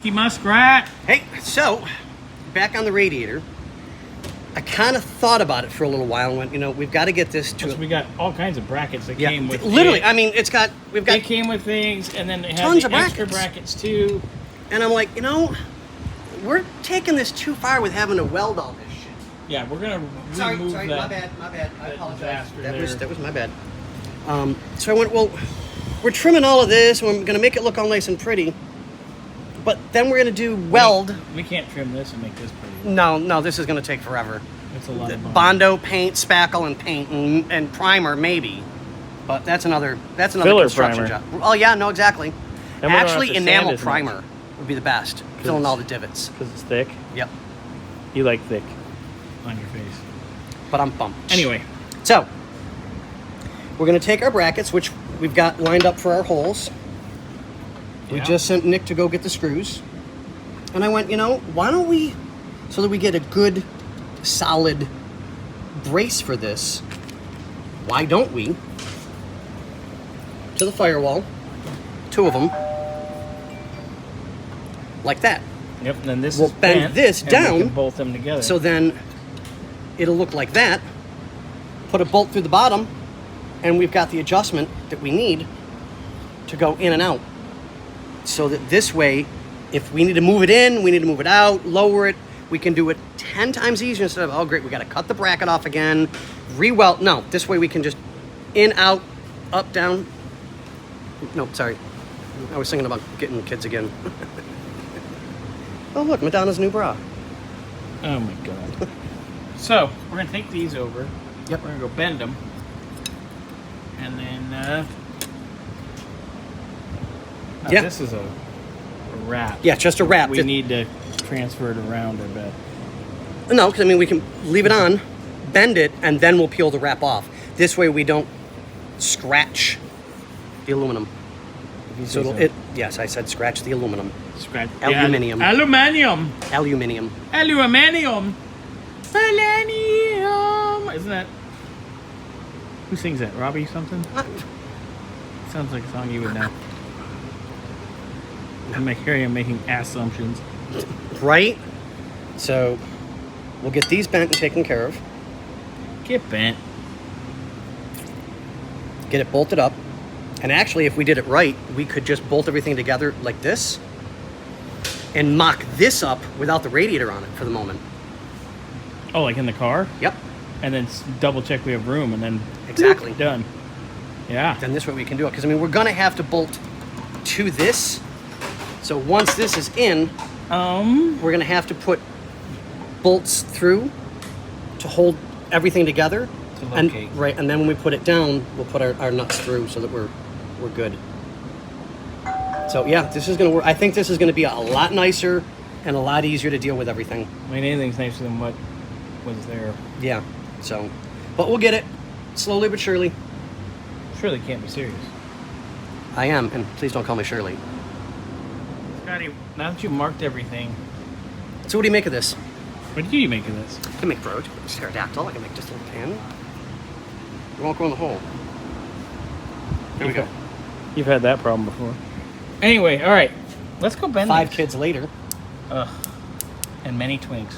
Muskrat. Hey, so back on the Radiator. I kind of thought about it for a little while and went, you know, we've got to get this to. We got all kinds of brackets that came with. Literally, I mean, we've got. They came with things, and then they had tons the of extra brackets too. And I'm like, you know, we're taking this too far with having to weld all this shit. Yeah, we're gonna remove that. My bad. I apologize. That was my bad. So I went, well, we're trimming all of this, and we're gonna make it look all nice and pretty. But then we're gonna do weld. We can't trim this and make this pretty. No, this is gonna take forever. It's a lot of Bondo, paint, spackle, and paint, and primer maybe. But that's another filler construction primer. job. Oh yeah, no, exactly. And actually, enamel primer would be the best. Filling all the divots. Because it's thick. Yep. You like thick on your face. But I'm bumped. Anyway, so we're gonna take our brackets, which we've got lined up for our holes. We just sent Nick to go get the screws. And I went, you know, why don't we, so that we get a good, solid brace for this, why don't we, to the firewall, 2 of them, like that. Yep, and then this we'll is bend bent, this and down, we can bolt them together. So then it'll look like that. Put a bolt through the bottom, and we've got the adjustment that we need to go in and out. So that this way, if we need to move it in, we need to move it out, lower it, we can do it 10 times easier instead of, oh great, we got to cut the bracket off again, re-weld. No, this way we can just in, out, up, down. No, sorry. I was thinking about getting kids again. Oh look, Madonna's new bra. Oh my god. So, we're going to take these over. Yep. We're going to go bend them. And then, yeah. This is a wrap. Yeah, just a wrap. We need to transfer it around, I bet. No, because I mean, we can leave it on, bend it, and then we'll peel the wrap off. This way we don't scratch the aluminum. So yes, I said scratch the aluminum. Scratch aluminium. Aluminium. Aluminium. Aluminium. Aluminium. Isn't that? Who sings that? Robbie something? Sounds like a song you would know. I'm hearing him making assumptions. Right? So we'll get these bent and taken care of. Get bent. Get it bolted up. And actually, if we did it right, we could just bolt everything together like this and mock this up without the radiator on it for the moment. Oh, like in the car? Yep. And then double check we have room and then exactly done. Yeah. Then this way we can do it. Because I mean, we're going to have to bolt to this. So once this is in, we're going to have to put bolts through to hold everything together. To locate. And then when we put it down, we'll put our nuts through so that we're good. So yeah, this is going to work. I think this is going to be a lot nicer and a lot easier to deal with everything. I mean, anything's nicer than what was there. Yeah. So, but we'll get it slowly but surely. Shirley can't be serious. I am, and please don't call me Shirley. Scotty, now that you've marked everything. So what do you make of this? What do you make of this? I can make road, pterodactyl. I can make just a little pin. It won't go in the hole. There we go. You've had that problem before. Anyway, all right. Let's go bend 5 these. kids later. Ugh. And many twinks.